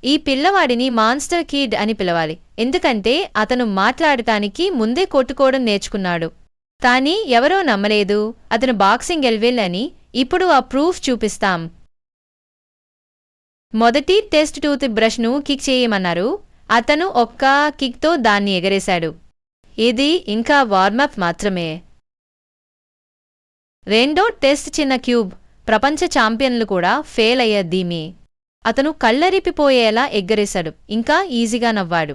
ఈ పిల్లవాడిని monster kid అని పిలవాలి, ఎందుకంటే అతను మాట్లాడటానికి ముందే కొట్టుకోవడం నేర్చుకున్నాడు. కానీ ఎవరో నమ్మలేదు, అతను బాక్సింగ్ ఎల్వెల్ అని. ఇప్పుడు ఆ ప్రూఫ్ చూపిస్తాం. మొదటి టెస్ట్ టూత్ బ్రష్ను కిక్ చేయమన్నారు. అతను ఒక్క కిక్తో దాన్ని ఎగరేశాడు. ఇది ఇంకా వార్మప్ మాత్రమే. రెండో టెస్ట్ చిన్న క్యూబ్. ప్రపంచ ఛాంపియన్లు కూడా ఫెయిల్ అయ్యేదీమే. అతను కళ్ళరిపిపోయేలా ఎగ్గరేశాడు, ఇంకా ఈజీగా నవ్వాడు.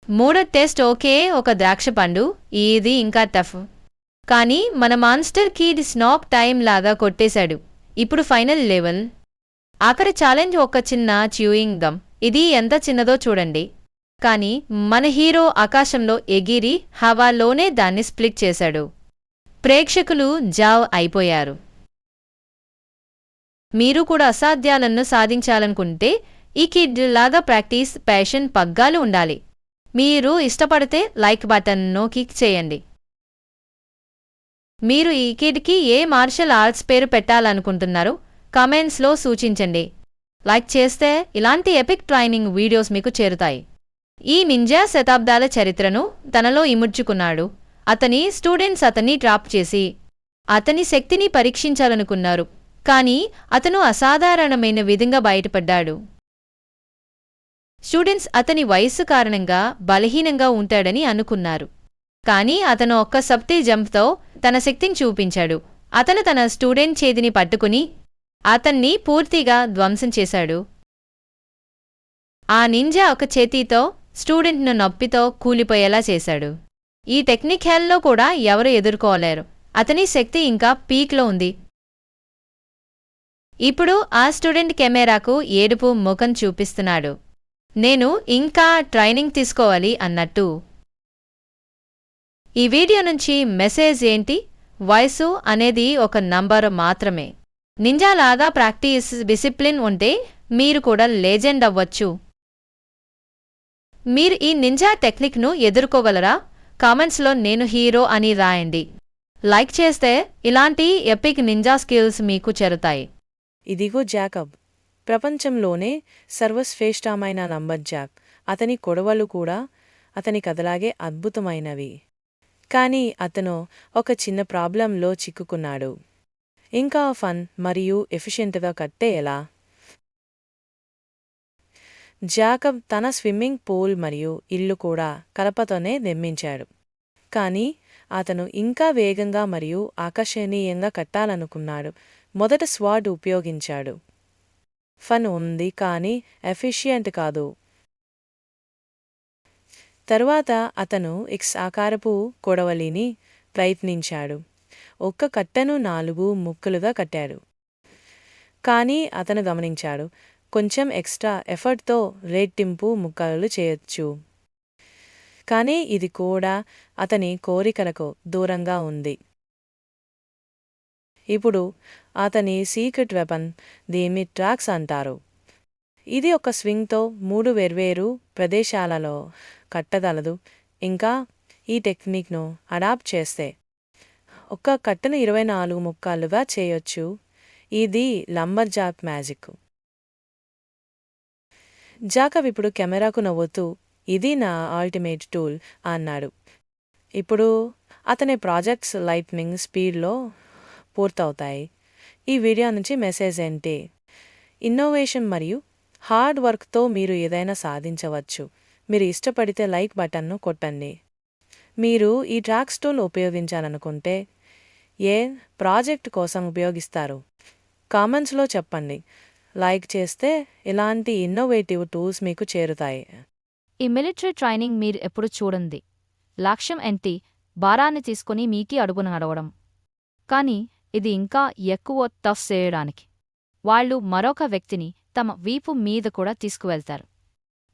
మూడో టెస్ట్ ఓకే, ఒక ద్రాక్ష పండు. ఇది ఇంకా టఫ్. కానీ మన మాన్స్టర్ కిడ్ స్నాప్ టైం లాగా కొట్టేశాడు. ఇప్పుడు ఫైనల్ లెవెల్. ఆఖరి ఛాలెంజ్ ఒక చిన్న చ్యూయింగ్ గమ్. ఇది ఎంత చిన్నదో చూడండి. కానీ మన హీరో ఆకాశంలో ఎగిరి హవాలోనే దాన్ని స్ప్లిట్ చేశాడు. ప్రేక్షకులు జావ్ అయిపోయారు. మీరు కూడా అసాధ్యాలను సాధించాలనుకుంటే ఈ కిడ్ లాగా ప్రాక్టీస్, ప్యాషన్, పగ్గాలు ఉండాలి. మీరు ఇష్టపడితే లైక్ బటన్ను క్లిక్ చేయండి. మీరు ఈ కిడ్కి ఏ మార్షల్ ఆర్ట్స్ పేరు పెట్టాలనుకుంటున్నారో కామెంట్స్లో సూచించండి. లైక్ చేస్తే ఇలాంటి ఎపిక్ ట్రైనింగ్ వీడియోస్ మీకు చేరుతాయి. ఈ నింజా శతాబ్దాల చరిత్రను తనలో ఇముడ్చుకున్నాడు. అతని స్టూడెంట్స్ అతన్ని ట్రాప్ చేసి అతని శక్తిని పరీక్షించాలనుకున్నారు. కానీ అతను అసాధారణమైన విధంగా బయటపడ్డాడు. స్టూడెంట్స్ అతని వయస్సు కారణంగా బలహీనంగా ఉంటాడని అనుకున్నారు. కానీ అతను ఒక్క సబ్తి జంప్తో తన శక్తిని చూపించాడు. అతను తన స్టూడెంట్ చేతిని పట్టుకుని అతన్ని పూర్తిగా ధ్వంసం చేశాడు. ఆ నింజా ఒక చేతితో స్టూడెంట్ను నొప్పితో కూలిపోయేలా చేశాడు. ఈ టెక్నిక్ హెల్లో కూడా ఎవరు ఎదుర్కోలేరు. అతని శక్తి ఇంకా పీక్లో ఉంది. ఇప్పుడు ఆ స్టూడెంట్ కెమెరాకు ఏడుపు ముఖం చూపిస్తున్నాడు. నేను ఇంకా ట్రైనింగ్ తీసుకోవాలి అన్నట్టు. ఈ వీడియో నుంచి మెసేజ్ ఏంటి? వయసు అనేది ఒక నంబర్ మాత్రమే. నింజాలాగా ప్రాక్టీస్, డిసిప్లిన్ ఉంటే మీరు కూడా లెజెండ్ అవ్వచ్చు. మీరు ఈ నింజా టెక్నిక్ను ఎదుర్కోగలరా? కామెంట్స్లో నేను హీరో అని రాయండి. లైక్ చేస్తే ఇలాంటి ఎపిక్ నింజా స్కిల్స్ మీకు చేరుతాయి. ఇదిగో జాకబ్, ప్రపంచంలోనే సర్వశ్రేష్టమైన నంబర్ జాక్. అతని కొడవలు కూడా అతని కథలాగే అద్భుతమైనవి. కానీ అతను ఒక చిన్న ప్రాబ్లంలో చిక్కుకున్నాడు. ఇంకా ఫన్ మరియు ఎఫిషియెంట్గా కట్టే ఎలా? జాకబ్ తన స్విమ్మింగ్ పూల్ మరియు ఇల్లు కూడా కలపతోనే నిర్మించాడు. కానీ అతను ఇంకా వేగంగా మరియు ఆకర్షణీయంగా కట్టాలనుకున్నాడు. మొదట స్వాడ్ ఉపయోగించాడు. ఫన్ ఉంది కానీ ఎఫిషియంట్ కాదు. తరువాత అతను ఎక్స్ ఆకారపు కొడవలిని ప్రయత్నించాడు. ఒక్క కట్టను 4 ముక్కలుగా కట్టాడు. కానీ అతను గమనించాడు, కొంచెం ఎక్స్ట్రా ఎఫర్ట్తో రెట్టింపు ముక్కలు చేయొచ్చు. కానీ ఇది కూడా అతని కోరికలకు దూరంగా ఉంది. ఇప్పుడు అతని సీక్రెట్ వెపన్, దీన్ని ట్రాక్స్ అంటారు. ఇది ఒక స్వింగ్తో 3 వేర్వేరు ప్రదేశాలలో కట్టగలదు. ఇంకా ఈ టెక్నిక్ను అడాప్ట్ చేస్తే ఒక్క కట్టను 24 ముక్కలుగా చేయొచ్చు. ఇది లంబర్ జాక్ మ్యాజిక్. జాకబ్ ఇప్పుడు కెమెరాకు నవ్వుతూ, ఇది నా అల్టిమేట్ టూల్ అన్నాడు. ఇప్పుడు అతని ప్రాజెక్ట్స్ లైట్నింగ్ స్పీడ్లో పూర్తవుతాయి. ఈ వీడియో నుంచి మెసేజ్ ఏంటి? ఇన్నోవేషన్ మరియు హార్డ్ వర్క్తో మీరు ఏదైనా సాధించవచ్చు. మీరు ఇష్టపడితే లైక్ బటన్ను కొట్టండి. మీరు ఈ ట్రాక్స్ టూల్ ఉపయోగించాలనుకుంటే ఏ ప్రాజెక్ట్ కోసం ఉపయోగిస్తారు? కామెంట్స్లో చెప్పండి. లైక్ చేస్తే ఇలాంటి ఇన్నోవేటివ్ టూల్స్ మీకు చేరుతాయి. ఈ మిలిటరీ ట్రైనింగ్ మీరు ఎప్పుడు చూడండి. లక్ష్యం ఏంటి? భారాన్ని తీసుకుని మీకి అడుగున నడవడం. కానీ ఇది ఇంకా ఎక్కువ టఫ్ చేయడానికి. వాళ్ళు మరొక వ్యక్తిని తమ వీపు మీద కూడా తీసుకువెళ్తారు.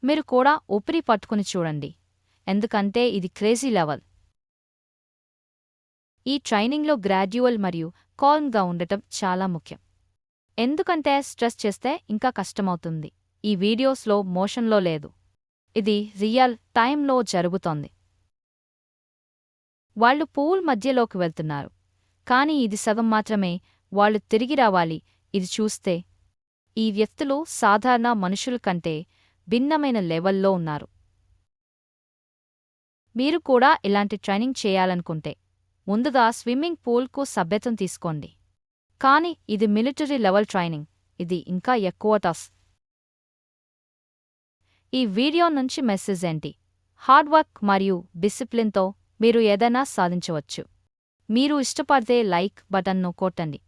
మీరు కూడా ఊపిరి పట్టుకుని చూడండి, ఎందుకంటే ఇది క్రేజీ లెవెల్. ఈ ట్రైనింగ్లో గ్రాడ్యువల్ మరియు కాల్మ్గా ఉండటం చాలా ముఖ్యం. ఎందుకంటే స్ట్రెస్ చేస్తే ఇంకా కష్టమవుతుంది. ఈ వీడియో స్లో మోషన్లో లేదు, ఇది రియల్ టైంలో జరుగుతోంది. వాళ్ళు పూల్ మధ్యలోకి వెళ్తున్నారు, కానీ ఇది సగం మాత్రమే. వాళ్ళు తిరిగి రావాలి. ఇది చూస్తే ఈ వ్యక్తులు సాధారణ మనుషుల కంటే భిన్నమైన లెవెల్లో ఉన్నారు. మీరు కూడా ఇలాంటి ట్రైనింగ్ చేయాలనుకుంటే ముందుగా స్విమ్మింగ్ పూల్కు సభ్యత్వం తీసుకోండి. కానీ ఇది మిలిటరీ లెవెల్ ట్రైనింగ్, ఇది ఇంకా ఎక్కువ టఫ్. ఈ వీడియో నుంచి మెసేజ్ ఏంటి? హార్డ్ వర్క్ మరియు డిసిప్లిన్తో మీరు ఏదైనా సాధించవచ్చు. మీరు ఇష్టపడితే లైక్ బటన్ను కొట్టండి.